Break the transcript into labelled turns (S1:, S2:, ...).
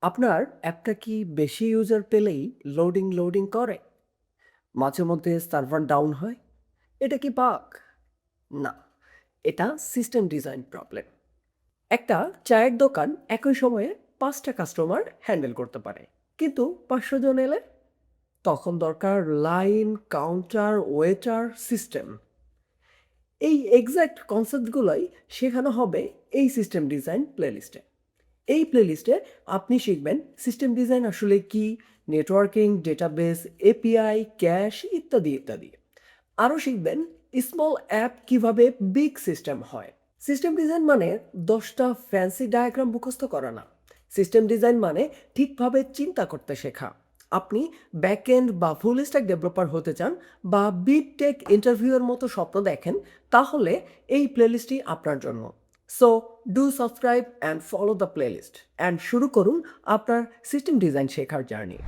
S1: আপনার অ্যাপটা কি বেশি ইউজার পেলেই লোডিং করে? মাঝে মধ্যে সার্ভার ডাউন হয়? এটা কি বাগ? না, এটা সিস্টেম ডিজাইন প্রবলেম। একটা চায়ের দোকান একই সময়ে ৫টা কাস্টমার হ্যান্ডেল করতে পারে। কিন্তু ৫০০ জন এলে? তখন দরকার লাইন, কাউন্টার, ওয়েটার, সিস্টেম। এই এক্সাক্ট কনসেপ্টগুলোই শেখানো হবে এই সিস্টেম ডিজাইন প্লেলিস্টে। এই প্লেলিস্টে আপনি শিখবেন সিস্টেম ডিজাইন আসলে কি, নেটওয়ার্কিং, ডেটাবেস, এপিআই, ক্যাশ ইত্যাদি ইত্যাদি। আরও শিখবেন স্মল অ্যাপ কিভাবে বিগ সিস্টেম হয়। সিস্টেম ডিজাইন মানে 10টা ফ্যান্সি ডায়াগ্রাম মুখস্থ করা না। সিস্টেম ডিজাইন মানে ঠিকভাবে চিন্তা করতে শেখা। আপনি ব্যাকএন্ড বা ফুল স্ট্যাক ডেভেলপার হতে চান বা বিগ টেক ইন্টারভিউয়ের মতো স্বপ্ন দেখেন, তাহলে এই প্লেলিস্টটি আপনার জন্য। So do subscribe and follow the playlist and শুরু করুন আপনার সিস্টেম ডিজাইন শেখার জার্নি।